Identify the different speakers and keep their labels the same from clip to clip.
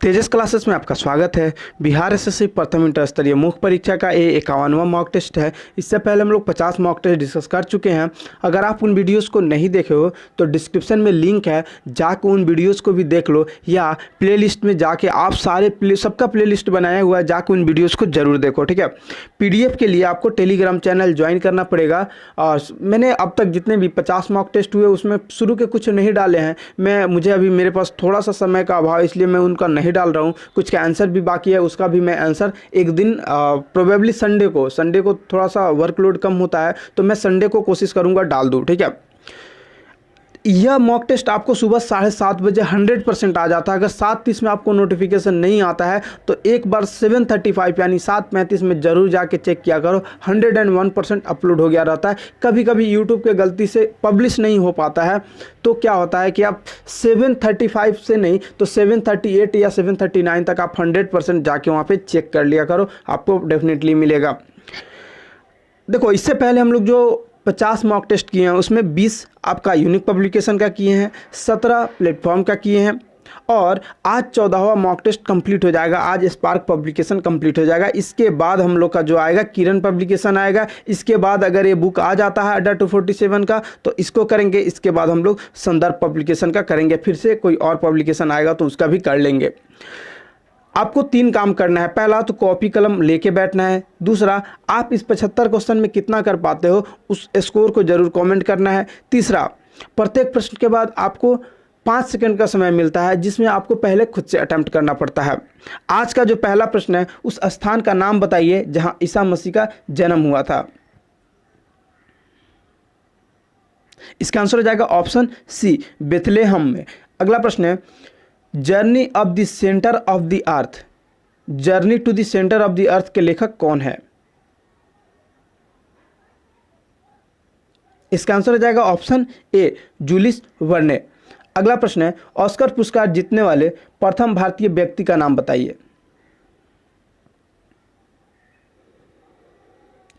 Speaker 1: तेजस classes में आपका स्वागत है। बिहार एसएससी प्रथम इंटर स्तरीय मुख्य परीक्षा का ये 51वां मॉक टेस्ट है। इससे पहले हम लोग 50 मॉक टेस्ट डिस्कस कर चुके हैं। अगर आप उन वीडियोस को नहीं देखे हो तो डिस्क्रिप्शन में लिंक है, जाकर उन वीडियोस को भी देख लो, या प्लेलिस्ट में जाके आप सबका प्लेलिस्ट बनाया हुआ है, जाकर उन वीडियोज़ को जरूर देखो। ठीक है, PDF के लिए आपको टेलीग्राम चैनल ज्वाइन करना पड़ेगा। और मैंने अब तक जितने भी 50 मॉक टेस्ट हुए उसमें शुरू के कुछ नहीं डाले हैं। मुझे अभी मेरे पास थोड़ा सा समय का अभाव, इसलिए मैं उनका नहीं डाल रहा हूँ। कुछ का आंसर भी बाकी है, उसका भी मैं आंसर एक दिन प्रोबेबली संडे को थोड़ा सा वर्कलोड कम होता है, तो मैं संडे को कोशिश करूँगा डाल दूँ। ठीक है, यह मॉक टेस्ट आपको सुबह 7:30 बजे 100% आ जाता है। अगर 7:30 में आपको नोटिफिकेशन नहीं आता है तो एक बार 7:35 यानी 7:35 में ज़रूर जाके चेक किया करो। 101% अपलोड हो गया रहता है। कभी कभी यूट्यूब के गलती से पब्लिश नहीं हो पाता है, तो क्या होता है कि आप 7:35 से नहीं तो 7:38 या 7:39 तक आप 100% जाके वहाँ पर चेक कर लिया करो, आपको डेफिनेटली मिलेगा। देखो, इससे पहले हम लोग जो 50 मॉक टेस्ट किए हैं उसमें 20 आपका यूनिक पब्लिकेशन का किए हैं, 17 प्लेटफॉर्म का किए हैं, और आज 14वां मॉक टेस्ट कंप्लीट हो जाएगा। आज स्पार्क पब्लिकेशन कंप्लीट हो जाएगा। इसके बाद हम लोग का जो आएगा किरण पब्लिकेशन आएगा। इसके बाद अगर ये बुक आ जाता है अड्डा 247 का तो इसको करेंगे। इसके बाद हम लोग संदर्भ पब्लिकेशन का करेंगे, फिर से कोई और पब्लिकेशन आएगा तो उसका भी कर लेंगे। आपको 3 काम करना है। पहला तो कॉपी कलम लेके बैठना है। दूसरा, आप इस 75 क्वेश्चन में कितना कर पाते हो उस स्कोर को जरूर कमेंट करना है। तीसरा, प्रत्येक प्रश्न के बाद आपको 5 सेकंड का समय मिलता है, जिसमें आपको पहले खुद से अटेम्प्ट करना पड़ता है। आज का जो पहला प्रश्न है, उस स्थान का नाम बताइए जहां ईसा मसीह का जन्म हुआ था। इसका आंसर हो जाएगा ऑप्शन सी, बेथलेहम में। अगला प्रश्न है, journey of the centre of the Earth, journey to the centre of the Earth के लेखक कौन है? इसका आंसर हो जाएगा ऑप्शन ए, जूलिस वर्ने। अगला प्रश्न है, ऑस्कर पुरस्कार जीतने वाले प्रथम भारतीय व्यक्ति का नाम बताइए।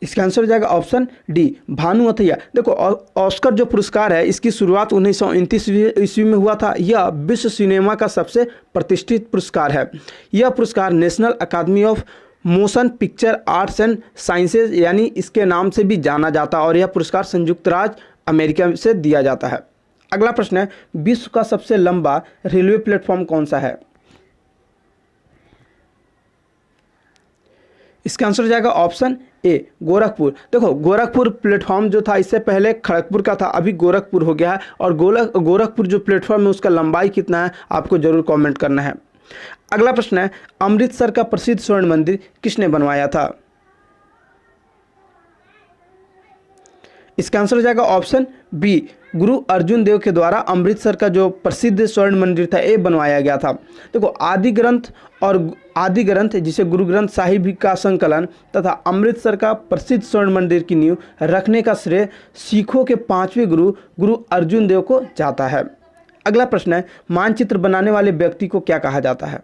Speaker 1: इसका आंसर हो जाएगा ऑप्शन डी, भानु अथैया। देखो, ऑस्कर जो पुरस्कार है इसकी शुरुआत 1929 ईस्वी में हुआ था। यह विश्व सिनेमा का सबसे प्रतिष्ठित पुरस्कार है। यह पुरस्कार National Academy of Motion Picture Arts and Sciences यानी इसके नाम से भी जाना जाता है, और यह पुरस्कार संयुक्त राज्य अमेरिका से दिया जाता है। अगला प्रश्न है, विश्व का सबसे लंबा रेलवे प्लेटफॉर्म कौन सा है? इसका आंसर हो जाएगा ऑप्शन ए, गोरखपुर। देखो, गोरखपुर प्लेटफॉर्म जो था इससे पहले खड़गपुर का था, अभी गोरखपुर हो गया है। और गोरखपुर जो प्लेटफॉर्म है उसका लंबाई कितना है आपको जरूर कमेंट करना है। अगला प्रश्न है, अमृतसर का प्रसिद्ध स्वर्ण मंदिर किसने बनवाया था? इसका आंसर हो जाएगा ऑप्शन बी, गुरु अर्जुन देव के द्वारा अमृतसर का जो प्रसिद्ध स्वर्ण मंदिर था ये बनवाया गया था। देखो, आदि ग्रंथ जिसे गुरु ग्रंथ साहिब का संकलन तथा अमृतसर का प्रसिद्ध स्वर्ण मंदिर की नींव रखने का श्रेय सिखों के 5वें गुरु अर्जुन देव को जाता है। अगला प्रश्न है, मानचित्र बनाने वाले व्यक्ति को क्या कहा जाता है?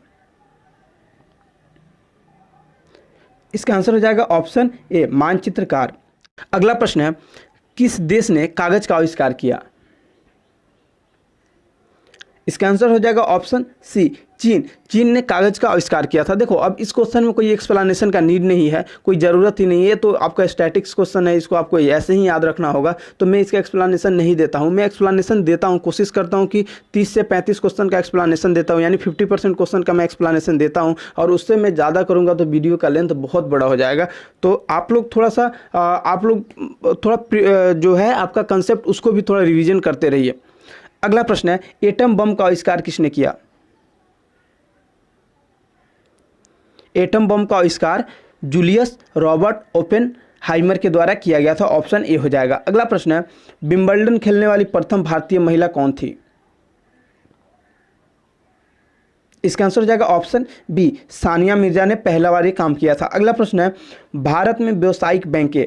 Speaker 1: इसका आंसर हो जाएगा ऑप्शन ए, मानचित्रकार। अगला प्रश्न है, किस देश ने कागज का आविष्कार किया? इसका आंसर हो जाएगा ऑप्शन सी, चीन ने कागज का आविष्कार किया था। देखो, अब इस क्वेश्चन में कोई एक्सप्लेनेशन का नीड नहीं है, कोई ज़रूरत ही नहीं है। तो आपका स्टैटिक्स क्वेश्चन है, इसको आपको ऐसे ही याद रखना होगा, तो मैं इसका एक्सप्लेनेशन नहीं देता हूँ। मैं एक्सप्लेनेशन देता हूँ, कोशिश करता हूँ कि 30 से 35 क्वेश्चन का एक्सप्लेनेशन देता हूँ, यानी 50% क्वेश्चन का मैं एक्सप्लेनेशन देता हूँ। और उससे मैं ज़्यादा करूँगा तो वीडियो का लेंथ बहुत बड़ा हो जाएगा। तो आप लोग थोड़ा जो है आपका कंसेप्ट उसको भी थोड़ा रिविजन करते रहिए। अगला प्रश्न है, एटम बम का आविष्कार किसने किया? एटम बम का आविष्कार जूलियस रॉबर्ट ओपेनहाइमर के द्वारा किया गया था। ऑप्शन ए हो जाएगा। अगला प्रश्न है, विंबलडन खेलने वाली प्रथम भारतीय महिला कौन थी? इसका आंसर हो जाएगा ऑप्शन बी, सानिया मिर्जा ने पहला बार ये काम किया था। अगला प्रश्न है, भारत में व्यावसायिक बैंकें,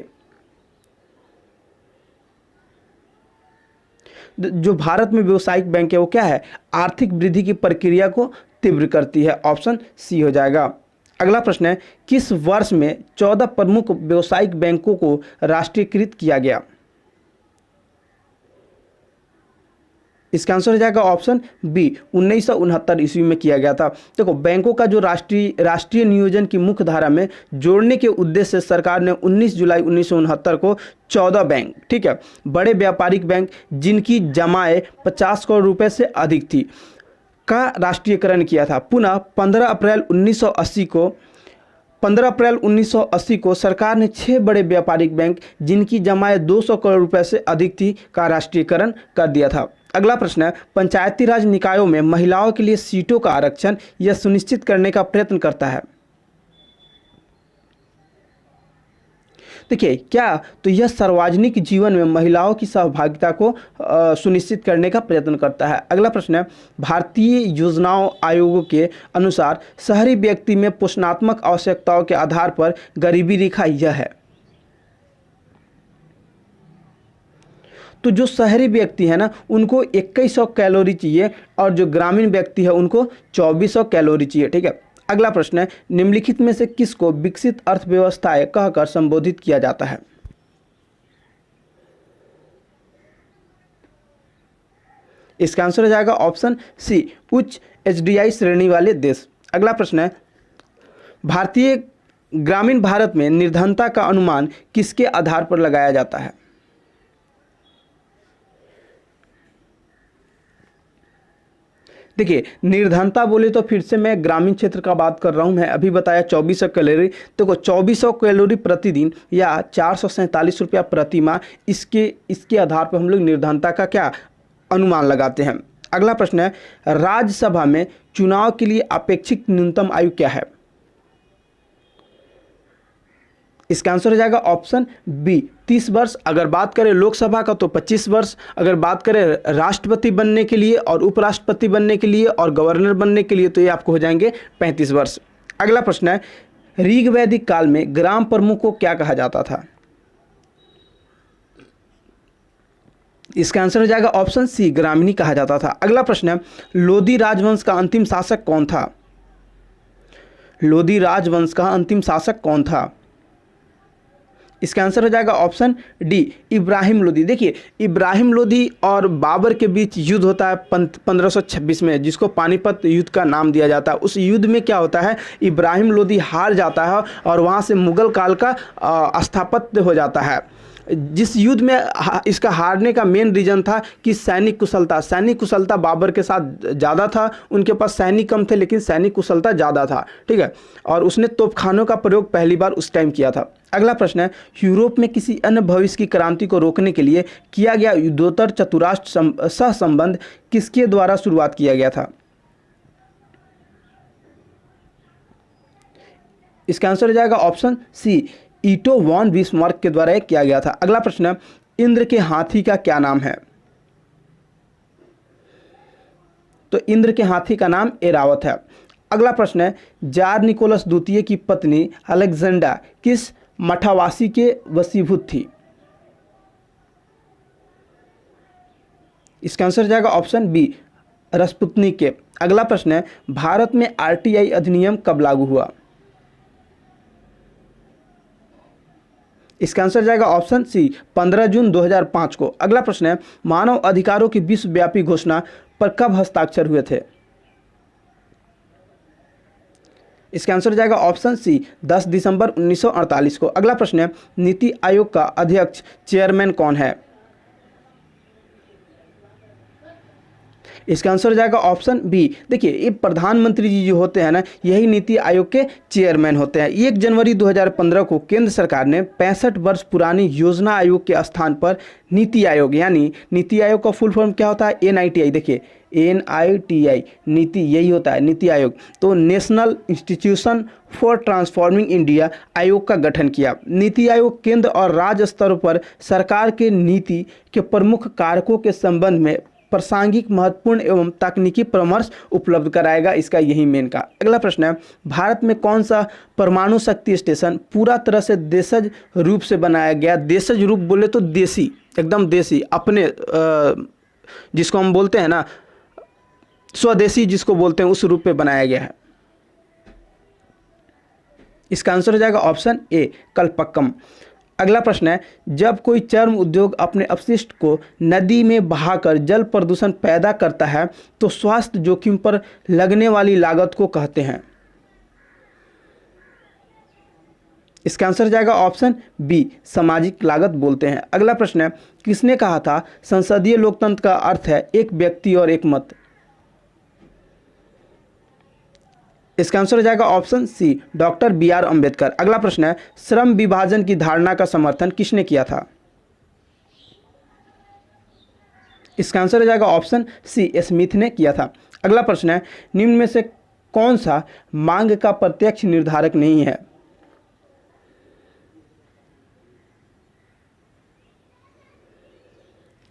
Speaker 1: जो भारत में व्यावसायिक बैंक है वो क्या है? आर्थिक वृद्धि की प्रक्रिया को तीव्र करती है। ऑप्शन सी हो जाएगा। अगला प्रश्न है, किस वर्ष में 14 प्रमुख व्यावसायिक बैंकों को राष्ट्रीयकृत किया गया? इसका आंसर हो जाएगा ऑप्शन बी 1969 ईस्वी में किया गया था। देखो, बैंकों का जो राष्ट्रीय नियोजन की मुख्य धारा में जोड़ने के उद्देश्य से सरकार ने 19 जुलाई 1969 को 14 बैंक, ठीक है, बड़े व्यापारिक बैंक जिनकी जमाएं 50 करोड़ रुपए से अधिक थी का राष्ट्रीयकरण किया था। पुनः 15 अप्रैल 1980 को सरकार ने 6 बड़े व्यापारिक बैंक जिनकी जमाएं 200 करोड़ रुपए से अधिक थी का राष्ट्रीयकरण कर दिया था। अगला प्रश्न है, पंचायती राज निकायों में महिलाओं के लिए सीटों का आरक्षण यह सुनिश्चित करने का प्रयत्न करता है। देखिए, क्या तो यह सार्वजनिक जीवन में महिलाओं की सहभागिता को सुनिश्चित करने का प्रयत्न करता है। अगला प्रश्न है, भारतीय योजनाओं आयोगों के अनुसार शहरी व्यक्ति में पोषणात्मक आवश्यकताओं के आधार पर गरीबी रेखा यह है। तो जो शहरी व्यक्ति है ना, उनको 2100 कैलोरी चाहिए और जो ग्रामीण व्यक्ति है उनको 2400 कैलोरी चाहिए, ठीक है। अगला प्रश्न है, निम्नलिखित में से किसको विकसित अर्थव्यवस्थाएं कहकर संबोधित किया जाता है। इसका आंसर हो जाएगा ऑप्शन सी उच्च एचडीआई श्रेणी वाले देश। अगला प्रश्न है, ग्रामीण भारत में निर्धनता का अनुमान किसके आधार पर लगाया जाता है। देखिए, निर्धनता बोले तो फिर से मैं ग्रामीण क्षेत्र का बात कर रहा हूं। मैं अभी बताया 2400 कैलोरी, तो 2400 कैलोरी प्रतिदिन या 447 रुपया प्रति माह, इसके आधार पर हम लोग निर्धनता का क्या अनुमान लगाते हैं। अगला प्रश्न है, राज्यसभा में चुनाव के लिए अपेक्षित न्यूनतम आयु क्या है। इसका आंसर हो जाएगा ऑप्शन बी 30 वर्ष। अगर बात करें लोकसभा का तो 25 वर्ष। अगर बात करें राष्ट्रपति बनने के लिए और उपराष्ट्रपति बनने के लिए और गवर्नर बनने के लिए तो ये आपको हो जाएंगे 35 वर्ष। अगला प्रश्न है, ऋग वैदिक काल में ग्राम प्रमुख को क्या कहा जाता था। इसका आंसर हो जाएगा ऑप्शन सी ग्रामीणी कहा जाता था। अगला प्रश्न है, लोधी राजवंश का अंतिम शासक कौन था। लोधी राजवंश का अंतिम शासक कौन था। इसका आंसर हो जाएगा ऑप्शन डी इब्राहिम लोदी। देखिए, इब्राहिम लोदी और बाबर के बीच युद्ध होता है 1526 में, जिसको पानीपत युद्ध का नाम दिया जाता है। उस युद्ध में क्या होता है, इब्राहिम लोदी हार जाता है और वहाँ से मुगल काल का स्थापत्य हो जाता है। जिस युद्ध में इसका हारने का मेन रीजन था कि सैनिक कुशलता बाबर के साथ ज़्यादा था। उनके पास सैनिक कम थे लेकिन सैनिक कुशलता ज़्यादा था, ठीक है। और उसने तोपखानों का प्रयोग पहली बार उस टाइम किया था। अगला प्रश्न है, यूरोप में किसी अन्य भविष्य की क्रांति को रोकने के लिए किया गया युद्धोत्तर चतुराष्ट्र सहसंबंध किसके द्वारा शुरुआत किया गया था। इसका आंसर हो जाएगा ऑप्शन सी ईटो वॉन बिस्मार्क के द्वारा किया गया था। अगला प्रश्न है, इंद्र के हाथी का क्या नाम है। तो इंद्र के हाथी का नाम एरावत है। अगला प्रश्न है, जार निकोलस द्वितीय की पत्नी अलेक्जेंडा किस मठावासी के वशीभूत थी। इसका आंसर जाएगा ऑप्शन बी रसपुतनी के। अगला प्रश्न है, भारत में आरटीआई अधिनियम कब लागू हुआ। इसका आंसर जाएगा ऑप्शन सी 15 जून 2005 को। अगला प्रश्न है, मानव अधिकारों की विश्वव्यापी घोषणा पर कब हस्ताक्षर हुए थे। इसका आंसर जाएगा ऑप्शन सी 10 दिसंबर 1948 को। अगला प्रश्न है, नीति आयोग का अध्यक्ष चेयरमैन कौन है। इसका आंसर हो जाएगा ऑप्शन बी। देखिए, ये प्रधानमंत्री जी जो होते हैं ना, यही नीति आयोग के चेयरमैन होते हैं। 1 जनवरी 2015 को केंद्र सरकार ने 65 वर्ष पुरानी योजना आयोग के स्थान पर नीति आयोग, यानी नीति आयोग का फुल फॉर्म क्या होता है, NITI। देखिए, NITI नीति, यही होता है नीति आयोग। तो national institution for transforming India आयोग का गठन किया। नीति आयोग केंद्र और राज्य स्तरों पर सरकार के नीति के प्रमुख कारकों के संबंध में प्रासंगिक, महत्वपूर्ण एवं तकनीकी परामर्श उपलब्ध कराएगा। इसका यही मेन का। अगला प्रश्न है, भारत में कौन सा परमाणु शक्ति स्टेशन पूरा तरह से देशज रूप से बनाया गया। देशज रूप बोले तो देसी, एकदम देसी, अपने जिसको हम बोलते हैं ना स्वदेशी, जिसको बोलते हैं, उस रूप पे बनाया गया है। इसका आंसर हो जाएगा ऑप्शन ए कलपक्कम। अगला प्रश्न है, जब कोई चर्म उद्योग अपने अपशिष्ट को नदी में बहाकर जल प्रदूषण पैदा करता है तो स्वास्थ्य जोखिम पर लगने वाली लागत को कहते हैं। इसका आंसर जाएगा ऑप्शन बी, सामाजिक लागत बोलते हैं। अगला प्रश्न है, किसने कहा था संसदीय लोकतंत्र का अर्थ है एक व्यक्ति और एक मत? इसका आंसर हो जाएगा option C, doctor B R Ambedkar. अगला प्रश्न है, श्रम विभाजन की धारणा का समर्थन किसने किया था? इसका आंसर हो जाएगा ऑप्शन सी, स्मिथ ने किया था। अगला प्रश्न है, निम्न में से कौन सा मांग का प्रत्यक्ष निर्धारक नहीं है?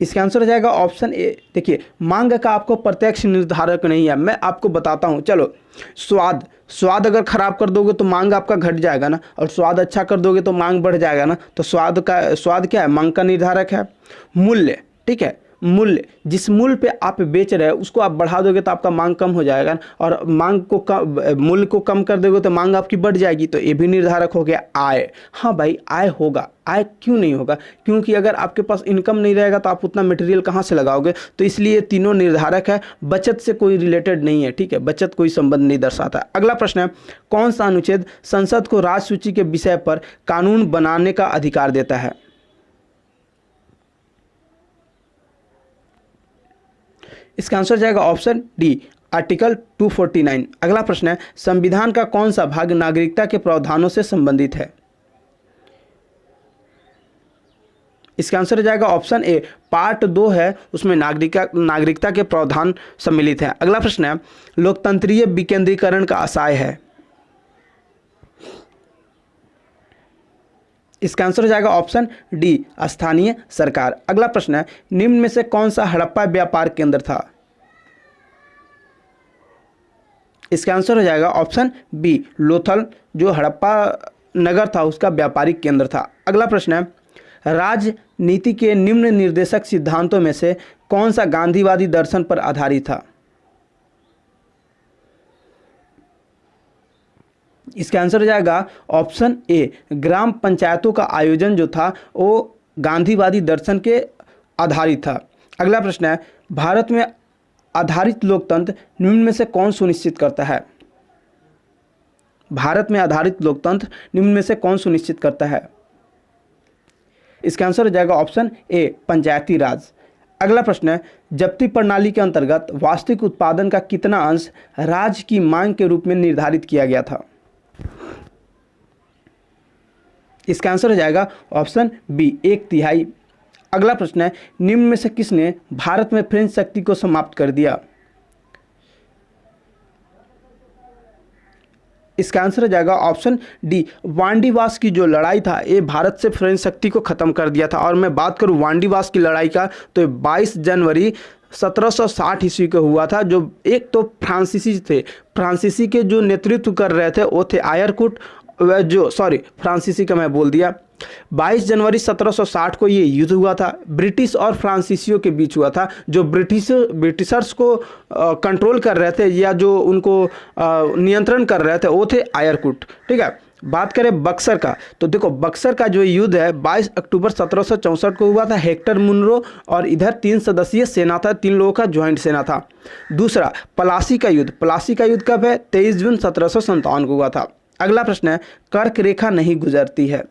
Speaker 1: इसका आंसर हो जाएगा ऑप्शन ए। देखिए, मांग का आपको प्रत्यक्ष निर्धारक नहीं है, मैं आपको बताता हूं। चलो, स्वाद अगर खराब कर दोगे तो मांग आपका घट जाएगा ना, और स्वाद अच्छा कर दोगे तो मांग बढ़ जाएगा ना। तो स्वाद क्या है? मांग का निर्धारक है। मूल्य, ठीक है, मूल्य, जिस मूल्य पे आप बेच रहे हैं उसको आप बढ़ा दोगे तो आपका मांग कम हो जाएगा, और मूल्य को कम कर दोगे तो मांग आपकी बढ़ जाएगी। तो ये भी निर्धारक हो गया। आय, हाँ भाई, आय होगा। आय क्यों नहीं होगा? क्योंकि अगर आपके पास इनकम नहीं रहेगा तो आप उतना मटेरियल कहाँ से लगाओगे? तो इसलिए तीनों निर्धारक है, बचत से कोई रिलेटेड नहीं है। ठीक है, बचत कोई संबंध नहीं दर्शाता। अगला प्रश्न है, कौन सा अनुच्छेद संसद को राज्य सूची के विषय पर कानून बनाने का अधिकार देता है? इसका आंसर जाएगा ऑप्शन डी, आर्टिकल 249। अगला प्रश्न है, संविधान का कौन सा भाग नागरिकता के प्रावधानों से संबंधित है? इसका आंसर जाएगा ऑप्शन ए, पार्ट 2 है, उसमें नागरिकता के प्रावधान सम्मिलित है। अगला प्रश्न है, लोकतंत्रीय विकेंद्रीकरण का आशय है? इसका आंसर हो जाएगा ऑप्शन डी, स्थानीय सरकार। अगला प्रश्न है, निम्न में से कौन सा हड़प्पा व्यापार केंद्र था? इसका आंसर हो जाएगा ऑप्शन बी, लोथल, जो हड़प्पा नगर था उसका व्यापारिक केंद्र था। अगला प्रश्न है, राजनीति के निम्न निर्देशक सिद्धांतों में से कौन सा गांधीवादी दर्शन पर आधारित था? इसका आंसर हो जाएगा ऑप्शन ए, ग्राम पंचायतों का आयोजन जो था वो गांधीवादी दर्शन के आधारित था। अगला प्रश्न है, भारत में आधारित लोकतंत्र निम्न में से कौन सुनिश्चित करता है? भारत में आधारित लोकतंत्र निम्न में से कौन सुनिश्चित करता है? इसका आंसर हो जाएगा ऑप्शन ए, पंचायती राज। अगला प्रश्न है, जब्ती प्रणाली के अंतर्गत वास्तविक उत्पादन का कितना अंश राज्य की मांग के रूप में निर्धारित किया गया था? इसका आंसर हो जाएगा ऑप्शन बी, 1/3। अगला प्रश्न है, निम्न में से किसने भारत में फ्रेंच शक्ति को समाप्त कर दिया? इसका आंसर हो जाएगा ऑप्शन डी, वांडीवास की जो लड़ाई था ये भारत से फ्रेंच शक्ति को खत्म कर दिया था। और मैं बात करूं वांडीवास की लड़ाई का तो 22 जनवरी 1760 ईस्वी को हुआ था। जो एक तो फ्रांसीसी थे, फ्रांसीसी के जो नेतृत्व कर रहे थे वो थे आयरकुट, फ्रांसीसी का मैं बोल दिया। 22 जनवरी 1760 को ये युद्ध हुआ था, ब्रिटिश और फ्रांसीसियों के बीच हुआ था। जो ब्रिटिशर्स को कंट्रोल कर रहे थे या जो उनको नियंत्रण कर रहे थे वो थे आयरकुट। ठीक है, बात करें बक्सर का तो देखो, बक्सर का जो युद्ध है 22 अक्टूबर 1764 को हुआ था। हेक्टर मुनरो और इधर 3 सदस्यीय सेना था, 3 लोगों का ज्वाइंट सेना था। दूसरा, प्लासी का युद्ध कब है? 23 जून 1757 को हुआ था। अगला प्रश्न है, कर्क रेखा नहीं गुजरती है?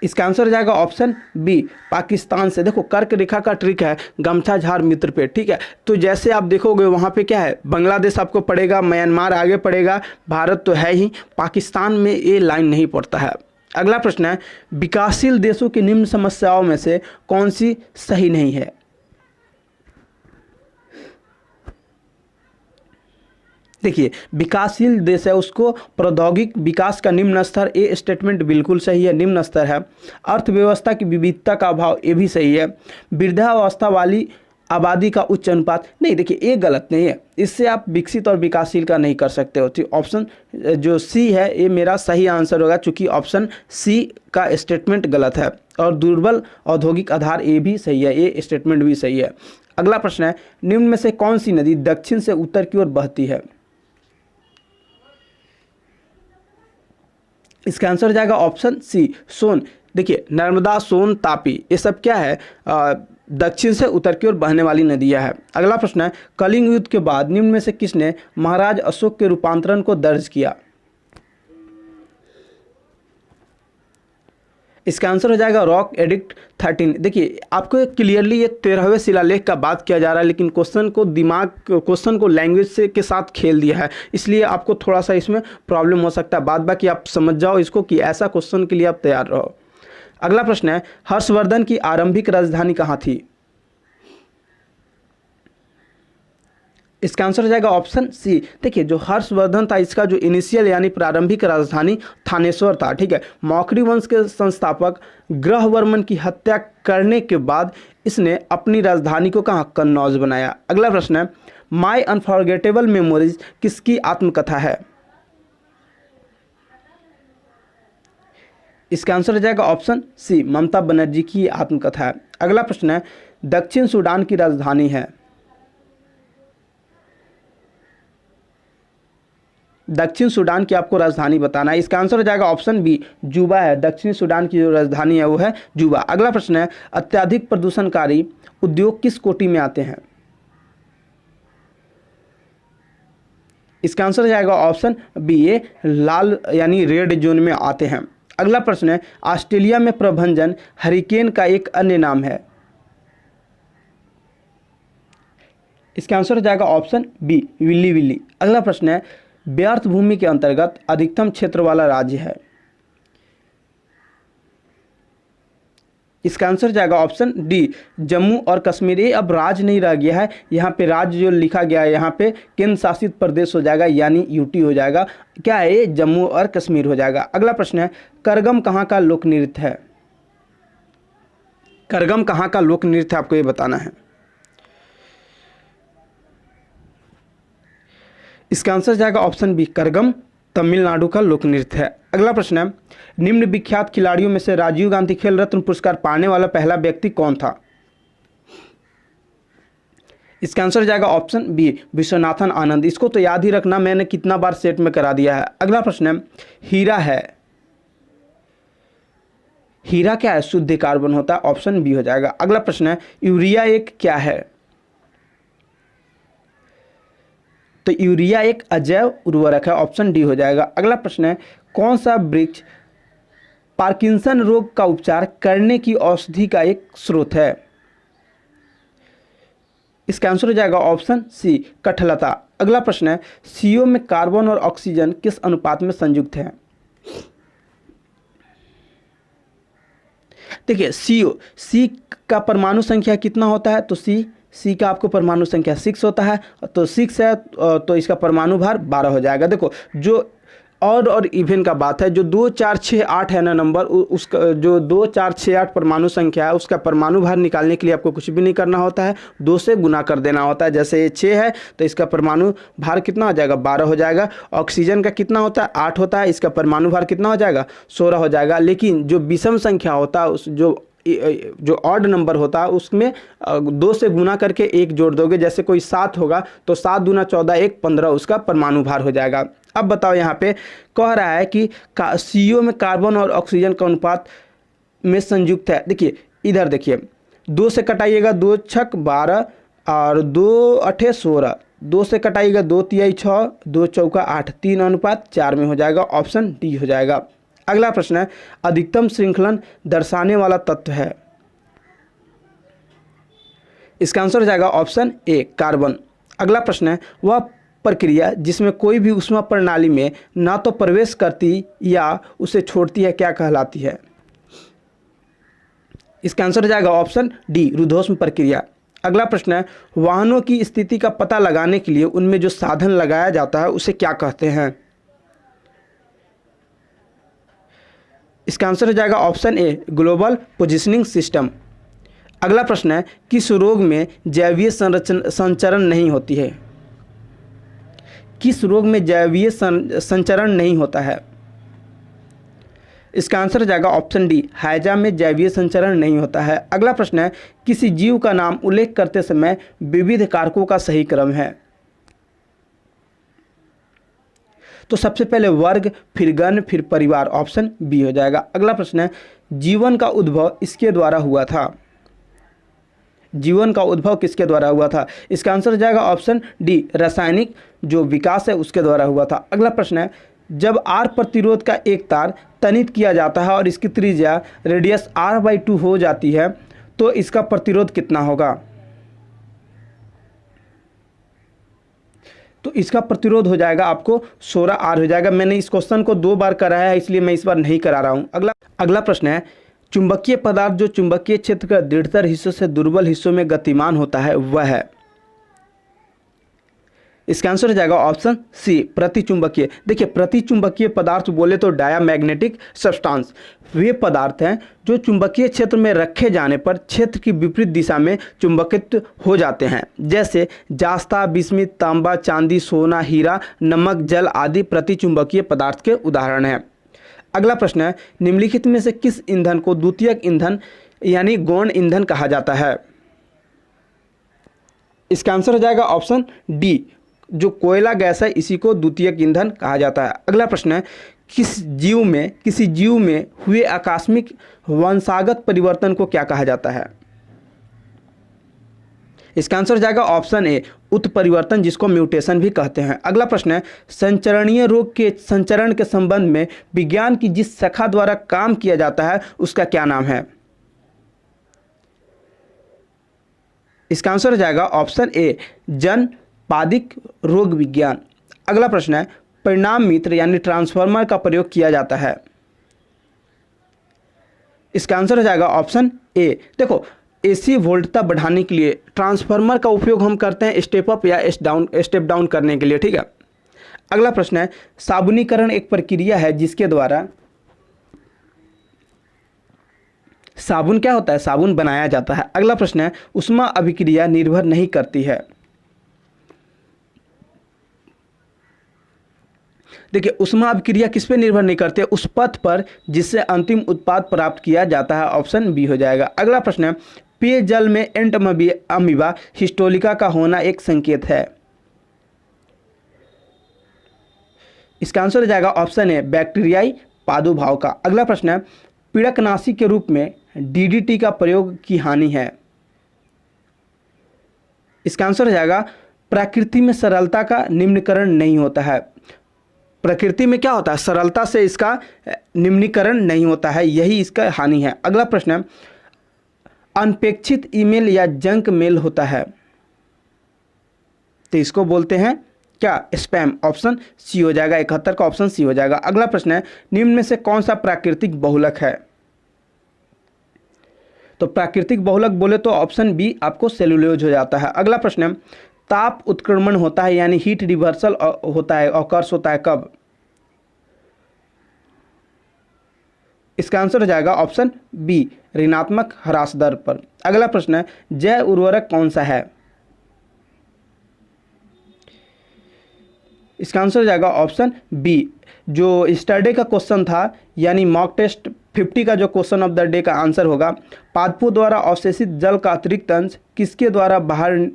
Speaker 1: इसका आंसर हो जाएगा ऑप्शन बी, पाकिस्तान से। देखो, कर्क रेखा का ट्रिक है गमछा झाड़ मित्र पे। ठीक है, तो जैसे आप देखोगे वहाँ पे क्या है, बांग्लादेश आपको पड़ेगा, म्यांमार आगे पड़ेगा, भारत तो है ही, पाकिस्तान में ये लाइन नहीं पड़ता है। अगला प्रश्न है, विकासशील देशों की निम्न समस्याओं में से कौन सी सही नहीं है? देखिए, विकासशील देश है उसको प्रौद्योगिक विकास का निम्न स्तर, ये स्टेटमेंट बिल्कुल सही है, निम्न स्तर है। अर्थव्यवस्था की विविधता का अभाव, ये भी सही है। वृद्धावस्था वाली आबादी का उच्च अनुपात, नहीं, देखिए ये गलत नहीं है, इससे आप विकसित और विकासशील का नहीं कर सकते हो। तो ऑप्शन जो सी है ये मेरा सही आंसर होगा, चूंकि ऑप्शन सी का स्टेटमेंट गलत है। और दुर्बल औद्योगिक आधार, ये भी सही है, ये स्टेटमेंट भी सही है। अगला प्रश्न है, निम्न में से कौन सी नदी दक्षिण से उत्तर की ओर बहती है? इसका आंसर हो जाएगा ऑप्शन सी सोन। देखिए नर्मदा, सोन, तापी ये सब क्या है, दक्षिण से उत्तर की ओर बहने वाली नदियां है। अगला प्रश्न है कलिंग युद्ध के बाद निम्न में से किसने महाराज अशोक के रूपांतरण को दर्ज किया? इसका आंसर हो जाएगा रॉक एडिक्ट 13। देखिए आपको क्लियरली ये 13वें शिलालेख का बात किया जा रहा है, लेकिन क्वेश्चन को लैंग्वेज से के साथ खेल दिया है, इसलिए आपको थोड़ा सा इसमें प्रॉब्लम हो सकता है। बाद बाकी आप समझ जाओ इसको कि ऐसा क्वेश्चन के लिए आप तैयार रहो। अगला प्रश्न है हर्षवर्धन की आरंभिक राजधानी कहाँ थी? इसका आंसर हो जाएगा ऑप्शन सी। देखिए जो हर्षवर्धन था इसका जो इनिशियल यानी प्रारंभिक राजधानी थानेश्वर था। ठीक है, मौखरी वंश के संस्थापक ग्रहवर्मन की हत्या करने के बाद इसने अपनी राजधानी को कहाँ, कन्नौज बनाया। अगला प्रश्न है माई अनफॉरगेटेबल मेमोरीज किसकी आत्मकथा है? इसका आंसर हो जाएगा ऑप्शन सी ममता बनर्जी की आत्मकथा है। अगला प्रश्न है दक्षिण सूडान की राजधानी है? दक्षिण सूडान की आपको राजधानी बताना है। इसका आंसर हो जाएगा ऑप्शन बी जुबा है। दक्षिण सूडान की जो राजधानी है वो है जुबा। अगला प्रश्न है अत्यधिक प्रदूषणकारी उद्योग किस कोटि में आते हैं? इसका आंसर हो जाएगा ऑप्शन बी ये लाल यानी रेड जोन में आते हैं। अगला प्रश्न है ऑस्ट्रेलिया में प्रभंजन हरिकेन का एक अन्य नाम है? इसका आंसर हो जाएगा ऑप्शन बी विल्ली विल्ली। अगला प्रश्न है व्यर्थ भूमि के अंतर्गत अधिकतम क्षेत्र वाला राज्य है? इसका आंसर जाएगा ऑप्शन डी जम्मू और कश्मीर। ये अब राज्य नहीं रह गया है, यहाँ पे राज्य जो लिखा गया है यहाँ पे केंद्र शासित प्रदेश हो जाएगा यानी यूटी हो जाएगा। क्या है ये, जम्मू और कश्मीर हो जाएगा। अगला प्रश्न है करगम कहाँ का लोक नृत्य है? करगम कहाँ का लोक नृत्य है आपको ये बताना है। इसका आंसर जाएगा ऑप्शन बी करगम तमिलनाडु का लोक नृत्य है। अगला प्रश्न है निम्न विख्यात खिलाड़ियों में से राजीव गांधी खेल रत्न पुरस्कार पाने वाला पहला व्यक्ति कौन था? इसका आंसर जाएगा ऑप्शन बी विश्वनाथन आनंद। इसको तो याद ही रखना, मैंने कितना बार सेट में करा दिया है। अगला प्रश्न है हीरा है, हीरा क्या है, शुद्ध कार्बन होता है, ऑप्शन बी हो जाएगा। अगला प्रश्न है यूरिया एक क्या है? तो यूरिया एक अजैव उर्वरक है, ऑप्शन डी हो जाएगा। अगला प्रश्न है कौन सा वृक्ष पार्किंसन रोग का उपचार करने की औषधि का एक स्रोत है? इसका आंसर हो जाएगा ऑप्शन सी कठलता। अगला प्रश्न है सीओ में कार्बन और ऑक्सीजन किस अनुपात में संयुक्त है? देखिए सी का परमाणु संख्या कितना होता है? तो सी का आपको परमाणु संख्या 6 होता है, तो 6 है तो इसका परमाणु भार 12 हो जाएगा। देखो जो ऑड और इवन का बात है, जो 2 4 6 8 है ना नंबर, उसका जो 2 4 6 8 परमाणु संख्या है उसका परमाणु भार निकालने के लिए आपको कुछ भी नहीं करना होता है, 2 से गुना कर देना होता है। जैसे ये 6 है तो इसका परमाणु भार कितना हो जाएगा? 12 हो जाएगा। ऑक्सीजन का कितना होता है? 8 होता है, इसका परमाणु भार कितना हो जाएगा? 16 हो जाएगा। लेकिन जो विषम संख्या होता है उस जो ऑड नंबर होता है उसमें 2 से गुना करके 1 जोड़ दोगे। जैसे कोई 7 होगा तो 7 दूना 14 1 15 उसका परमाणु भार हो जाएगा। अब बताओ यहाँ पे कह रहा है कि सीओ में कार्बन और ऑक्सीजन का अनुपात में संयुक्त है। देखिए इधर देखिए 2 से कटाइएगा 2 छक 12 और 2 अठे 16, 2 से कटाइएगा 2 तिहाई 6, 2 चौका 8, 3:4 में हो जाएगा, ऑप्शन डी हो जाएगा। अगला प्रश्न है अधिकतम श्रृंखलन दर्शाने वाला तत्व है? इसका आंसर हो जाएगा ऑप्शन ए कार्बन। अगला प्रश्न है वह प्रक्रिया जिसमें कोई भी ऊष्मा प्रणाली में ना तो प्रवेश करती या उसे छोड़ती है क्या कहलाती है? इसका आंसर हो जाएगा ऑप्शन डी रुद्धोष्म प्रक्रिया। अगला प्रश्न है वाहनों की स्थिति का पता लगाने के लिए उनमें जो साधन लगाया जाता है उसे क्या कहते हैं? इसका आंसर हो जाएगा option a global positioning system. अगला प्रश्न है किस रोग में जैवीय संचरण नहीं होती है? किस रोग में जैवीय संचरण नहीं होता है? इसका आंसर हो जाएगा ऑप्शन डी हैजा में जैवीय संचरण नहीं होता है। अगला प्रश्न है किसी जीव का नाम उल्लेख करते समय विविध कारकों का सही क्रम है? तो सबसे पहले वर्ग, फिर गण, फिर परिवार, ऑप्शन बी हो जाएगा। अगला प्रश्न है, जीवन का उद्भव इसके द्वारा हुआ था। जीवन का उद्भव किसके द्वारा हुआ था? इसका आंसर हो जाएगा ऑप्शन डी, रासायनिक जो विकास है उसके द्वारा हुआ था। अगला प्रश्न है, जब आर प्रतिरोध का एक तार तनित किया जाता है और इसकी त्रिज्या रेडियस r/2 हो जाती है तो इसका प्रतिरोध कितना होगा? तो इसका प्रतिरोध हो जाएगा आपको 16R हो जाएगा। मैंने इस क्वेश्चन को 2 बार कराया है इसलिए मैं इस बार नहीं करा रहा हूं। अगला प्रश्न है, चुंबकीय पदार्थ जो चुंबकीय क्षेत्र का दृढ़तर हिस्सों से दुर्बल हिस्सों में गतिमान होता है वह है। इसका आंसर हो जाएगा ऑप्शन सी, प्रतिचुंबकीय। देखिए, प्रतिचुंबकीय पदार्थ बोले तो डायामैग्नेटिक सब्सटेंस वे पदार्थ हैं जो चुंबकीय क्षेत्र में रखे जाने पर क्षेत्र की विपरीत दिशा में चुंबकित हो जाते हैं, जैसे जास्ता, बिस्मित, तांबा, चांदी, सोना, हीरा, नमक, जल आदि प्रतिचुंबकीय पदार्थ के उदाहरण हैं। अगला प्रश्न है, निम्नलिखित में से किस ईंधन को द्वितीयक ईंधन यानी गौण ईंधन कहा जाता है? इसका आंसर हो जाएगा ऑप्शन डी, जो कोयला गैस है इसी को द्वितीयक ईंधन कहा जाता है। अगला प्रश्न है, किसी जीव में हुए आकस्मिक वंशागत परिवर्तन को क्या कहा जाता है? इसका आंसर हो जाएगा ऑप्शन ए, उत्परिवर्तन, जिसको म्यूटेशन भी कहते हैं। अगला प्रश्न है, संचरणीय रोग के संचरण के संबंध में विज्ञान की जिस शाखा द्वारा काम किया जाता है उसका क्या नाम है? इसका आंसर हो जाएगा ऑप्शन ए, जनपादिक रोग विज्ञान। अगला प्रश्न है, परिणाम मित्र यानी ट्रांसफार्मर का प्रयोग किया जाता है। इसका आंसर हो जाएगा ऑप्शन ए। देखो, एसी वोल्टता बढ़ाने के लिए ट्रांसफार्मर का उपयोग हम करते हैं स्टेप अप या स्टेप डाउन करने के लिए, ठीक है। अगला प्रश्न है, साबुनीकरण एक प्रक्रिया है जिसके द्वारा साबुन क्या होता है? साबुन बनाया जाता है। अगला प्रश्न है, ऊष्मा अभिक्रिया निर्भर नहीं करती है। देखिए, ऊष्मा अभिक्रिया किस पे निर्भर नहीं करती है? उस पथ पर जिससे अंतिम उत्पाद प्राप्त किया जाता है, ऑप्शन बी हो जाएगा। अगला प्रश्न है, पेयजल में एंटअमीबा हिस्टोलिका का होना एक संकेत है। इसका आंसर हो जाएगा ऑप्शन ए, बैक्टीरियाई प्रादुर्भाव का। अगला प्रश्न है, पीड़कनाशी के रूप में डीडीटी का प्रयोग की हानि है। इसका आंसर हो जाएगा, प्रकृति में सरलता का निम्नीकरण नहीं होता है। प्रकृति में क्या होता है? सरलता से इसका निम्नीकरण नहीं होता है, यही इसका हानि है। अगला प्रश्न है, अनपेक्षित ईमेल या जंक मेल होता है तो इसको बोलते हैं क्या? स्पैम, ऑप्शन सी हो जाएगा। 71 का ऑप्शन सी हो जाएगा। अगला प्रश्न है, निम्न में से कौन सा प्राकृतिक बहुलक है? तो प्राकृतिक बहुलक बोले तो ऑप्शन बी आपको सेलुलोज हो जाता है। अगला प्रश्न है, ताप उत्क्रमण होता है यानी हीट रिवर्सल होता है, ऑकर्स होता है कब? इसका आंसर हो जाएगा ऑप्शन बी, ऋणात्मक ह्रास दर पर। अगला प्रश्न है, जैव उर्वरक कौन सा है? इसका आंसर हो जाएगा ऑप्शन बी, जो स्टरडे का क्वेश्चन था यानी मॉक टेस्ट 50 का जो क्वेश्चन ऑफ द डे का आंसर होगा, पादपों द्वारा अवशेषित जल का अतिरिक्त अंश किसके द्वारा बाहर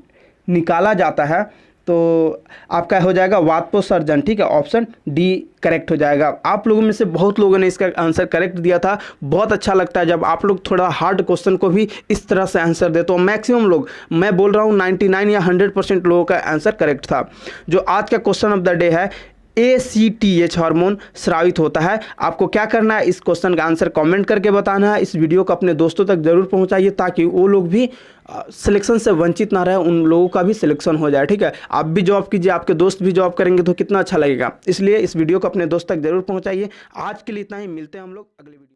Speaker 1: निकाला जाता है? तो आपका हो जाएगा वाष्पोत्सर्जन, ठीक है। ऑप्शन डी करेक्ट हो जाएगा। आप लोगों में से बहुत लोगों ने इसका आंसर करेक्ट दिया था। बहुत अच्छा लगता है जब आप लोग थोड़ा हार्ड क्वेश्चन को भी इस तरह से आंसर दे। तो मैक्सिमम लोग, मैं बोल रहा हूँ 99 या 100% लोगों का आंसर करेक्ट था। जो आज का क्वेश्चन ऑफ द डे है, ACTH हार्मोन स्रावित होता है। आपको क्या करना है, इस क्वेश्चन का आंसर कमेंट करके बताना है। इस वीडियो को अपने दोस्तों तक जरूर पहुंचाइए ताकि वो लोग भी सिलेक्शन से वंचित ना रहे, उन लोगों का भी सिलेक्शन हो जाए, ठीक है। आप भी जॉब कीजिए, आपके दोस्त भी जॉब करेंगे तो कितना अच्छा लगेगा। इसलिए इस वीडियो को अपने दोस्त तक जरूर पहुंचाइए। आज के लिए इतना ही, मिलते हैं हम लोग अगले वीडियो।